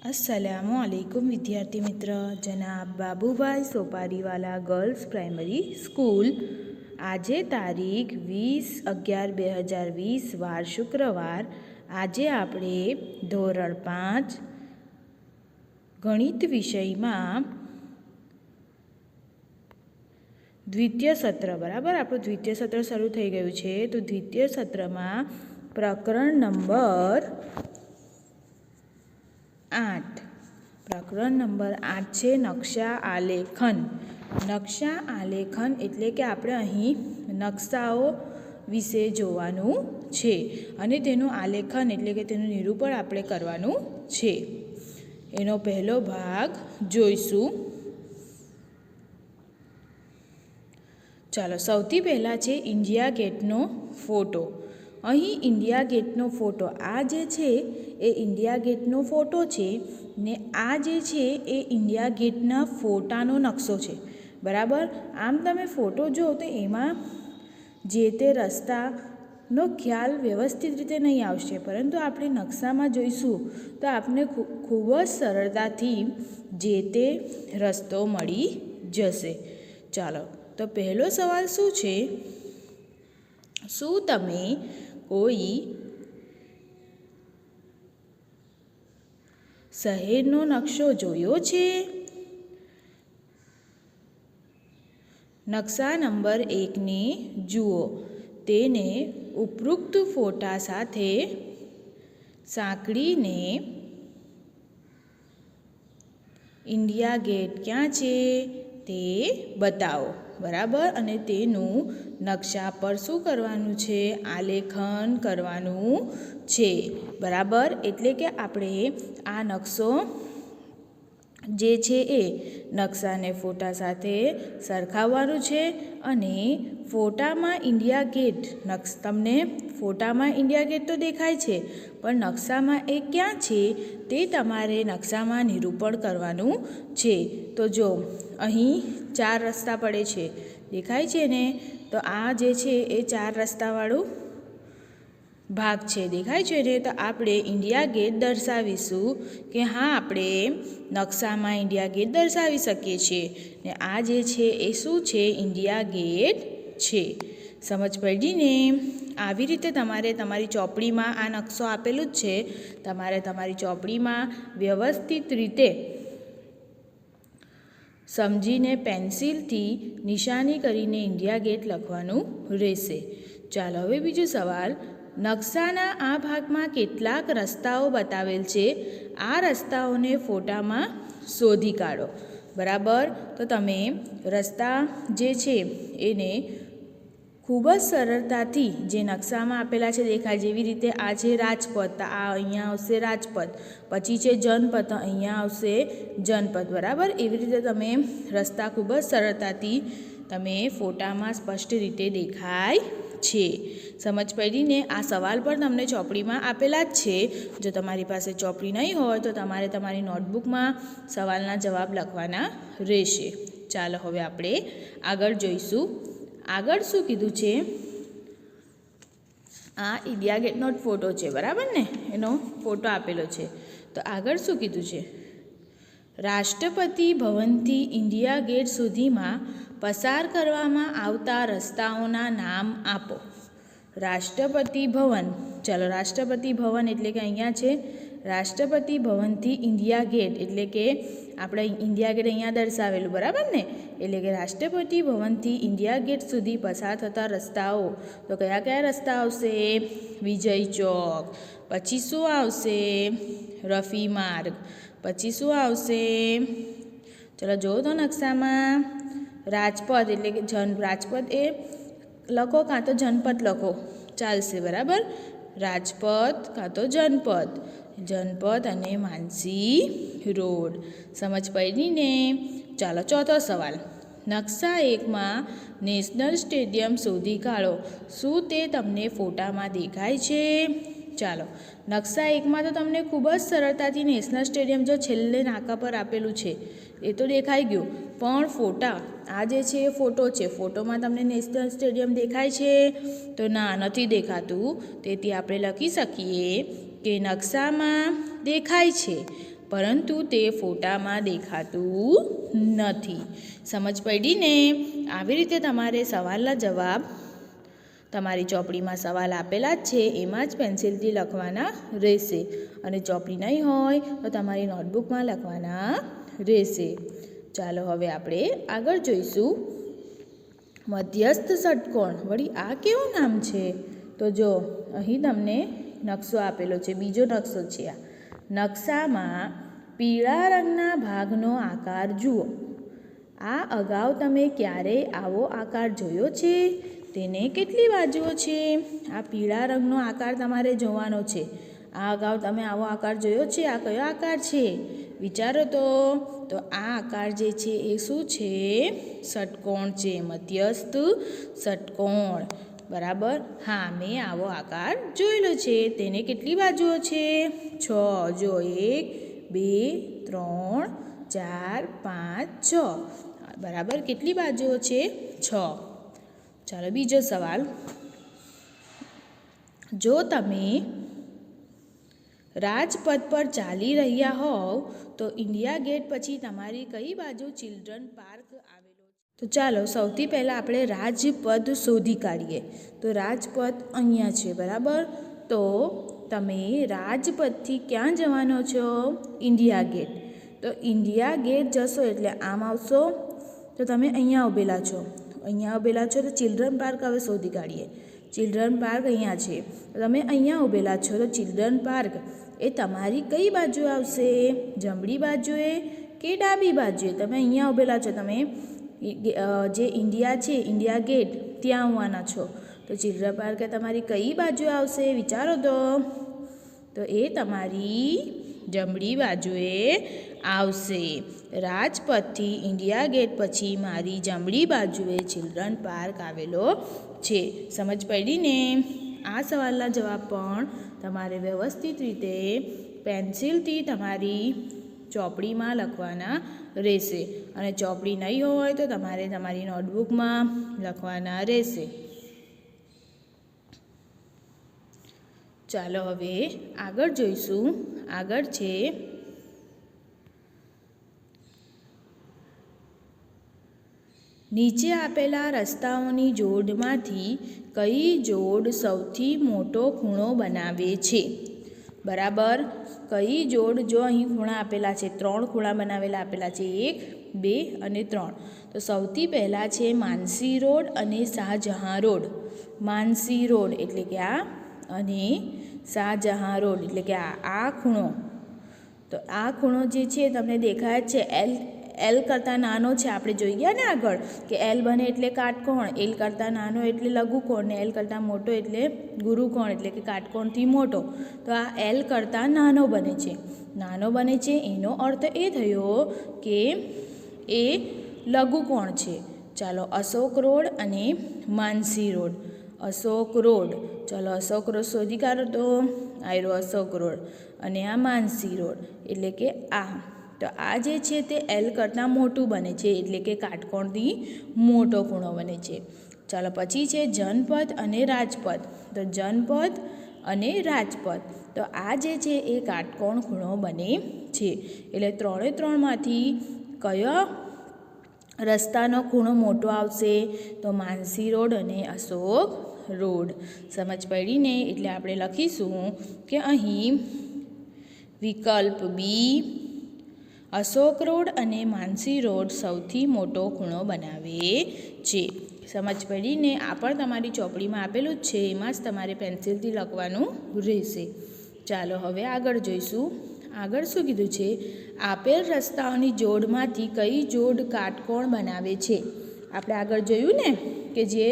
अस्सलामुअलैकुम विद्यार्थी मित्र। जनाब बाबूभाई सोपारीवाला गर्ल्स प्राइमरी स्कूल। आजे तारीख 20/11/2020 वार शुक्रवार। આજે આપણે ધોરણ 5 ગણિત વિષયમાં દ્વિતીય સત્ર બરાબર આપણું દ્વિતીય સત્ર શરૂ થઈ ગયું છે। તો દ્વિતીય સત્રમાં પ્રકરણ નંબર 8 છે નકશા આલેખન। નકશા આલેખન એટલે કે આપણે અહીં નકશાઓ વિશે જોવાનું છે અને તેનું આલેખન એટલે કે તેનું નિરૂપણ આપણે કરવાનું છે। એનો પહેલો ભાગ જોઈશું। ચાલો, સૌથી પહેલાં છે ઇન્ડિયા ગેટનો ફોટો। અહીં ઇન્ડિયા ગેટનો ફોટો, આ જે છે એ ઇન્ડિયા ગેટનો ફોટો છે ને આ જે છે એ ઇન્ડિયા ગેટના ફોટાનો નકશો છે બરાબર। આમ તમે ફોટો જુઓ તો એમાં જે તે રસ્તાનો ખ્યાલ વ્યવસ્થિત રીતે નહીં આવશે, પરંતુ આપણે નકશામાં જોઈશું તો આપણે ખૂબ જ સરળતાથી જે તે રસ્તો મળી જશે। ચાલો, તો પહેલો સવાલ શું છે? શું તમે કોઈ શહેરનો નકશો જોયો છે? નકશા નંબર 1ને જુઓ। તેને ઉપરોક્ત ફોટા સાથે સાંકળીને ઇન્ડિયા ગેટ ક્યાં છે તે બતાવો બરાબર। અને તેનું નકશા પર શું કરવાનું છે? આલેખન કરવાનું છે બરાબર। એટલે કે આપણે આ નકશો જે છે એ નકશાને ફોટા સાથે સરખાવવાનું છે અને ફોટામાં ઇન્ડિયા ગેટ તમને ફોટામાં ઇન્ડિયા ગેટ તો દેખાય છે, પણ નકશામાં એ ક્યાં છે તે તમારે નકશામાં નિરૂપણ કરવાનું છે। તો જો અહીં 4 રસ્તા પડે છે, દેખાય છે ને? તો આ જે છે એ 4 રસ્તાવાળું ભાગ છે, દેખાય છે ને? તો આપણે ઇન્ડિયા ગેટ દર્શાવીશું કે હા, આપણે નકશામાં ઇન્ડિયા ગેટ દર્શાવી શકીએ છીએ ને આ જે છે એ શું છે? ઇન્ડિયા ગેટ છે। સમજ પડી ને? આવી રીતે તમારે તમારી ચોપડીમાં આ નકશો આપેલું જ છે, તમારે તમારી ચોપડીમાં વ્યવસ્થિત રીતે સમજીને પેન્સિલથી નિશાની કરીને ઇન્ડિયા ગેટ લખવાનું રહેશે। ચાલો, હવે બીજો સવાલ। નકશાના આ ભાગમાં કેટલાક રસ્તાઓ બતાવેલ છે, આ રસ્તાઓને ફોટામાં શોધી કાઢો બરાબર। તો તમે રસ્તા જે છે એને ખૂબ જ સરળતાથી જે નકશામાં આપેલા છે દેખાય, જેવી રીતે આ છે રાજપથ, આ અહીંયા આવશે રાજપથ, પછી છે જનપથ, અહીંયા આવશે જનપથ બરાબર। એવી રીતે તમે રસ્તા ખૂબ જ સરળતાથી તમે ફોટામાં સ્પષ્ટ રીતે દેખાય છે। સમજ પડી ને? આ સવાલ પણ તમને ચોપડીમાં આપેલા જ છે। જો તમારી પાસે ચોપડી નહીં હોય તો તમારે તમારી નોટબુકમાં સવાલના જવાબ લખવાના રહેશે। ચાલો, હવે આપણે આગળ જોઈશું। આગળ શું કીધું છે? આ ઇન્ડિયા ગેટનો જ ફોટો છે બરાબર ને? એનો ફોટો આપેલો છે। તો આગળ શું કીધું છે? રાષ્ટ્રપતિ ભવનથી ઇન્ડિયા ગેટ સુધીમાં પસાર કરવામાં આવતા રસ્તાઓના નામ આપો। રાષ્ટ્રપતિ ભવન, ચાલો, રાષ્ટ્રપતિ ભવન એટલે કે અહીંયા છે રાષ્ટ્રપતિ ભવનથી ઇન્ડિયા ગેટ એટલે કે આપણે ઇન્ડિયા ગેટ અહીંયા દર્શાવેલું બરાબર ને? એટલે કે રાષ્ટ્રપતિ ભવનથી ઇન્ડિયા ગેટ સુધી પસાર થતા રસ્તાઓ, તો કયા કયા રસ્તા આવશે? વિજય ચોક, પછી શું આવશે? રફી માર્ગ, પછી શું આવશે? ચલો જુઓ તો નકશામાં રાજપથ એટલે કે રાજપથ એ લખો કાં તો જનપથ લખો ચાલશે બરાબર। રાજપથ કાં તો જનપથ અને માનસી રોડ। સમજ પડી ને? ચાલો, ચોથો સવાલ। નકશા 1માં નેશનલ સ્ટેડિયમ શોધી કાઢો। શું તે તમને ફોટામાં દેખાય છે? ચાલો, નકશા 1માં તો તમને ખૂબ જ સરળતાથી નેશનલ સ્ટેડિયમ જો છેલ્લે નાકા પર આપેલું છે એ તો દેખાઈ ગયું, પણ ફોટા આ જે છે એ ફોટો છે, ફોટોમાં તમને નેશનલ સ્ટેડિયમ દેખાય છે? તો ના, નથી દેખાતું। તેથી આપણે લખી શકીએ કે નકશામાં દેખાય છે પરંતુ તે ફોટામાં દેખાતું નથી. સમજ પડી ને? આવી રીતે તમારે સવાલના જવાબ તમારી ચોપડીમાં સવાલ આપેલા જ છે એમાં જ પેન્સિલથી લખવાના રહેશે, અને ચોપડી નહીં હોય તો તમારી નોટબુકમાં લખવાના રહેશે. ચાલો હવે આપણે આગળ જોઈશું મધ્યસ્થ ષટકોણ. વળી આ કેવું નામ છે? તો જો અહીં તમને નકશો આપેલો છે, બીજો નકશો છે. આ નકશામાં પીળા રંગના ભાગનો આકાર જુઓ. આ અગાઉ તમે ક્યારેય આવો આકાર જોયો છે? તેને કેટલી બાજુઓ છે? આ પીળા રંગનો આકાર તમારે જોવાનો છે. આ અગાઉ તમે આવો આકાર જોયો છે? આ કયો આકાર છે? વિચારો તો આ આકાર જે છે એ શું છે? ષટકોણ છે, મધ્યસ્થ ષટકોણ. બરાબર? હા, મેં આવો આકાર જોયેલો છે. તેને કેટલી બાજુઓ છે? 6. જો 1 2 3 4 5 6. બરાબર, કેટલી બાજુઓ છે? 6. ચાલો બીજો સવાલ. જો તમે રાજપથ પર ચાલી રહ્યા હોવ તો ઇન્ડિયા ગેટ પછી તમારી કઈ બાજુ ચિલ્ડ્રન પાર્ક આવેલો છે? તો ચાલો સૌથી પહેલાં આપણે રાજપથ શોધી કાઢીએ. તો રાજપથ અહીંયા છે. બરાબર, તો તમે રાજપથથી ક્યાં જવાનો છો? India Gate. તો ઇન્ડિયા ગેટ જશો એટલે આમ આવશો તો તમે અહીંયા ઊભેલા છો. અહીંયા ઊભેલા છો તો ચિલ્ડ્રન પાર્ક હવે શોધી કાઢીએ. ચિલ્ડ્રન પાર્ક અહીંયા છે, તો તમે અહીંયા ઊભેલા છો તો ચિલ્ડ્રન પાર્ક એ તમારી કઈ બાજુ આવશે? જમણી બાજુએ કે ડાબી બાજુએ? તમે અહીંયા ઊભેલા છો, તમે જે ઇન્ડિયા છે ઇન્ડિયા ગેટ ત્યાં આવવાના છો, તો ચિલ્ડ્રન પાર્ક એ તમારી કઈ બાજુ આવશે? વિચારો તો એ તમારી જમણી બાજુએ આવશે. રાજપથથી ઇન્ડિયા ગેટ પછી મારી જમણી બાજુએ ચિલ્ડ્રન પાર્ક આવેલો છે. સમજ પડી ને? આ સવાલના જવાબ પણ તમારે વ્યવસ્થિત રીતે પેન્સિલથી તમારી ચોપડીમાં લખવાના રહેશે, અને ચોપડી નહીં હોય તો તમારે તમારી નોટબુકમાં લખવાના રહેશે. ચાલો હવે આગળ જોઈશું. આગળ છે નીચે આપેલા રસ્તાઓની જોડમાંથી કઈ જોડ સૌથી મોટો ખૂણો બનાવે છે? બરાબર, કઈ જોડ? જો અહીં ખૂણા આપેલા છે, 3 ખૂણા બનાવેલા આપેલા છે, 1 2 અને 3. તો સૌથી પહેલાં છે માનસી રોડ અને શાહજહાં રોડ. માનસી રોડ એટલે કે આ, અને શાહજહાં રોડ એટલે કે આ ખૂણો. તો આ ખૂણો જે છે તમને દેખાય છે, એલ કરતાં નાનો છે. આપણે જોઈ ગયા ને આગળ કે એલ બને એટલે કાટકોણ, એલ કરતાં નાનો એટલે લઘુકોણ, ને એલ કરતાં મોટો એટલે ગુરુકોણ એટલે કે કાટકોણથી મોટો. તો આ એલ કરતાં નાનો બને છે. નાનો બને છે એનો અર્થ એ થયો કે એ લઘુકોણ છે. ચાલો અશોક રોડ અને માનસી રોડ. અશોક રોડ, ચાલો અશોક રોડ શોધી કાઢો. તો આવ્યો અશોક રોડ, અને આ માનસી રોડ એટલે કે આ. તો આ જે છે તે એલ કરતાં મોટું બને છે એટલે કે કાટકોણથી મોટો ખૂણો બને છે. ચાલો પછી છે જનપથ અને રાજપથ. તો જનપથ અને રાજપથ, તો આ જે છે એ કાટકોણ ખૂણો બને છે. એટલે 3માંથી કયો રસ્તાનો ખૂણો મોટો આવશે? તો માનસી રોડ અને અશોક રોડ. સમજ પડી ને? એટલે આપણે લખીશું કે અહીં વિકલ્પ બી, અશોક રોડ અને માનસી રોડ સૌથી મોટો ખૂણો બનાવે છે. સમજ પડી ને? આ પણ તમારી ચોપડીમાં આપેલું જ છે, એમાં જ તમારે પેન્સિલથી લખવાનું રહેશે. ચાલો હવે આગળ જોઈશું. આગળ શું કીધું છે? આપેલ રસ્તાઓની જોડમાંથી કઈ જોડ કાટકોણ બનાવે છે? આપણે આગળ જોયું ને કે જે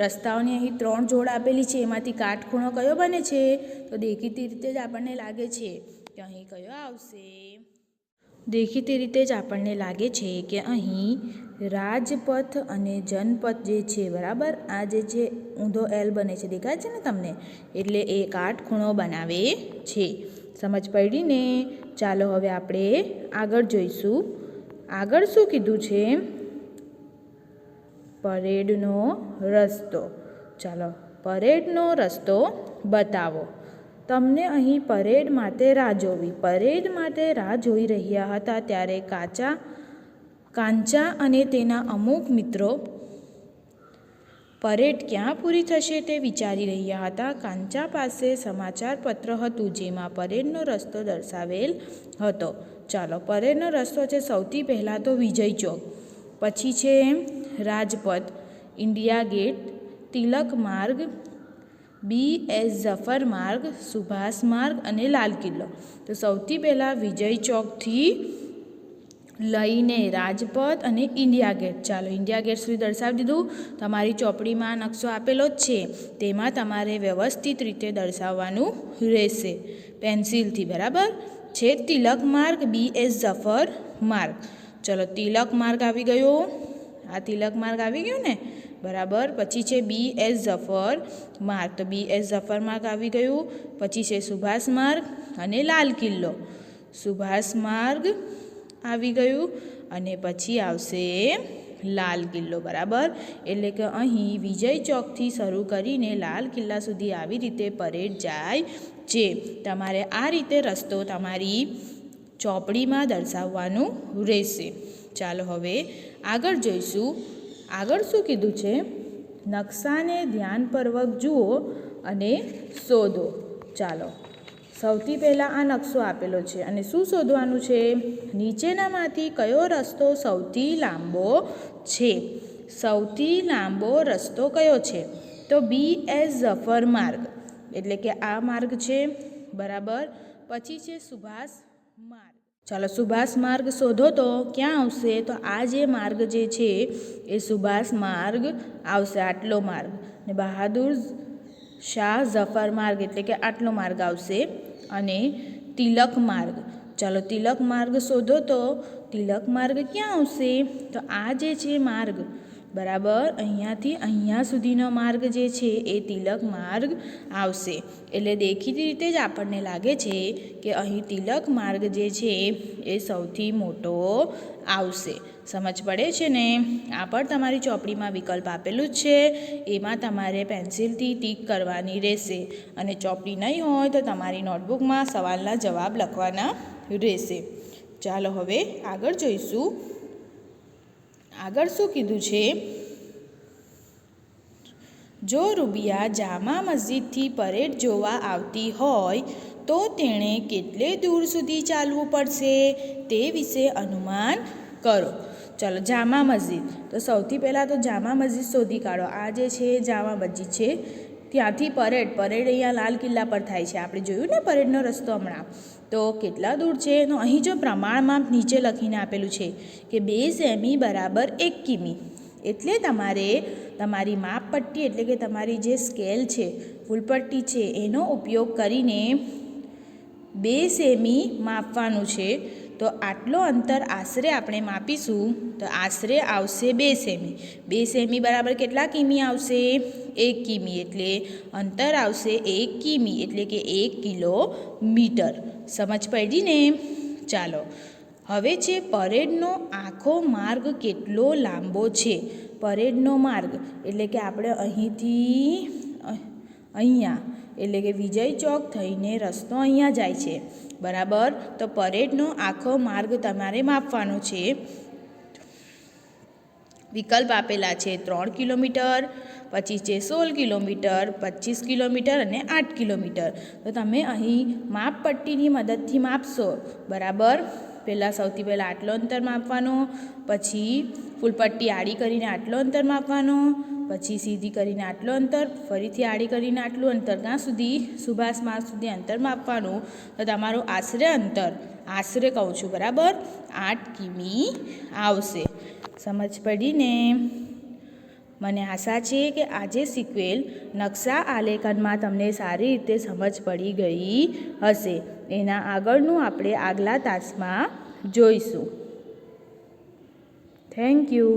રસ્તાઓની અહીં 3 જોડ આપેલી છે એમાંથી કાટખૂણો કયો બને છે? તો દેખીતી રીતે જ આપણને લાગે છે કે અહીં કયો આવશે? દેખીતી રીતે જ આપણને લાગે છે કે અહીં રાજપથ અને જનપથ જે છે, બરાબર, આ જે છે ઊંધો એલ બને છે, દેખાય છે ને તમને? એટલે એ કાટખૂણો બનાવે છે. સમજ પડી ને? ચાલો હવે આપણે આગળ જોઈશું. આગળ શું કીધું છે? પરેડનો રસ્તો. ચાલો પરેડનો રસ્તો બતાવો. તમને અહીં પરેડ માટે રાહ જોવી. પરેડ માટે રાહ જોઈ રહ્યા હતા ત્યારે કાંચા અને તેના અમુક મિત્રો પરેડ ક્યાં પૂરી થશે તે વિચારી રહ્યા હતા. કાંચા પાસે સમાચાર પત્ર હતું જેમાં પરેડનો રસ્તો દર્શાવેલ હતો. ચાલો, પરેડનો રસ્તો છે સૌથી પહેલાં તો વિજય ચોક, પછી છે રાજપથ, ઇન્ડિયા ગેટ, તિલક માર્ગ, BS ઝફર માર્ગ, સુભાષ માર્ગ અને લાલ કિલ્લો. તો સૌથી પહેલાં વિજય ચોકથી લઈને રાજપથ અને ઇન્ડિયા ગેટ. ચાલો, ઇન્ડિયા ગેટ સુધી દર્શાવી દીધું. તમારી ચોપડીમાં નકશો આપેલો જ છે, તેમાં તમારે વ્યવસ્થિત રીતે દર્શાવવાનું રહેશે પેન્સિલથી. બરાબર છે. તિલક માર્ગ, BS ઝફર માર્ગ. ચલો, તિલક માર્ગ આવી ગયો. આ તિલક માર્ગ આવી ગયો ને, બરાબર. પછી છે BS ઝફર માર્ગ, તો BS ઝફર માર્ગ આવી ગયું. પછી છે સુભાષ માર્ગ અને લાલ કિલ્લો. સુભાષ માર્ગ આવી ગયું અને પછી આવશે લાલ કિલ્લો. બરાબર, એટલે કે અહીં વિજય ચોકથી શરૂ કરીને લાલ કિલ્લા સુધી આવી રીતે પરેડ જાય છે. તમારે આ રીતે રસ્તો તમારી ચોપડીમાં દર્શાવવાનું રહેશે. ચાલો, હવે આગળ જોઈશું. આગળ શું કીધું છે? નકશાને ધ્યાનપૂર્વક જુઓ અને શોધો. ચાલો, સૌથી પહેલાં આ નકશો આપેલો છે અને શું શોધવાનું છે? નીચેનામાંથી કયો રસ્તો સૌથી લાંબો છે? સૌથી લાંબો રસ્તો કયો છે? તો BS ઝફર માર્ગ, એટલે કે આ માર્ગ છે. બરાબર. પછી છે સુભાષ માર્ગ. ચાલો, સુભાષ માર્ગ શોધો તો ક્યાં આવશે? તો આ જે માર્ગ જે છે એ સુભાષ માર્ગ આવશે, આટલો માર્ગ. ને બહાદુર શાહ ઝફર માર્ગ, એટલે કે આટલો માર્ગ આવશે. અને તિલક માર્ગ. ચાલો, તિલક માર્ગ શોધો તો તિલક માર્ગ ક્યાં આવશે? તો આ જે છે માર્ગ, બરાબર, અહીંયાથી અહીંયા સુધીનો માર્ગ જે છે એ તિલક માર્ગ આવશે. એટલે દેખીતી રીતે જ આપણને લાગે છે કે અહીં તિલક માર્ગ જે છે એ સૌથી મોટો આવશે. સમજ પડે છે ને? આ પણ તમારી ચોપડીમાં વિકલ્પ આપેલું જ છે, એમાં તમારે પેન્સિલથી ટીક કરવાની રહેશે. અને ચોપડી નહીં હોય તો તમારી નોટબુકમાં સવાલના જવાબ લખવાના રહેશે. ચાલો, હવે આગળ જોઈશું. આગળ શું કીધું છે? જો રૂબિયા જામા મસ્જિદથી પરેડ જોવા આવતી હોય તો તેણે કેટલે દૂર સુધી ચાલવું પડશે તે વિશે અનુમાન કરો. ચાલો, જામા મસ્જિદ. તો સૌથી પહેલાં તો જામા મસ્જિદ શોધી કાઢો. આ જે છે જામા મસ્જિદ છે, ત્યાંથી પરેડ અહીંયા લાલ કિલ્લા પર થાય છે. આપણે જોયું ને પરેડનો રસ્તો હમણાં. તો કેટલા દૂર છે? તો અહીં જો પ્રમાણમાં નીચે લખીને આપેલું છે કે 2 સેમી બરાબર 1 કિમી. એટલે તમારે તમારી માપપટ્ટી, એટલે કે તમારી જે સ્કેલ છે, ફૂલપટ્ટી છે, એનો ઉપયોગ કરીને 2 સેમી માપવાનું છે. તો આટલો અંતર આશરે આપણે માપીશું તો આશરે આવશે 2 સેમી. 2 સેમી બરાબર કેટલા કિમી આવશે? 1 કિમી. એટલે અંતર આવશે 1 કિમી, એટલે કે 1 કિલોમીટર. સમજ પડી ને? ચાલો, હવે છે પરેડનો આખો માર્ગ કેટલો લાંબો છે? પરેડનો માર્ગ એટલે કે આપણે અહીંથી અહીંયા, એટલે કે વિજય ચોક થઈને રસ્તો અહીંયા જાય છે. બરાબર. તો પરેડનો આખો માર્ગ તમારે માપવાનો છે. વિકલ્પ આપેલા છે 3 કિલોમીટર, પછી છે 16 કિલોમીટર, 25 કિલોમીટર અને 8 કિલોમીટર. તો તમે અહીં માપપટ્ટીની મદદથી માપશો. બરાબર. સૌથી પહેલાં આટલો અંતર માપવાનો, પછી ફૂલપટ્ટી આડી કરીને આટલો અંતર માપવાનો, પછી સીધી કરીને આટલો અંતર, ફરીથી આડી કરીને આટલું અંતર, ત્યાં સુધી સુભાષ માર્ગ સુધી અંતર માપવાનું. તો તમારું આશરે અંતર, આશરે કહું છું, બરાબર, 8 કિમી આવશે. સમજ પડી ને? મને આશા છે કે આજે શીખવેલ નકશા આલેખનમાં તમને સારી રીતે સમજ પડી ગઈ હશે. એના આગળનું આપણે આગલા તાસમાં જોઈશું. Thank you.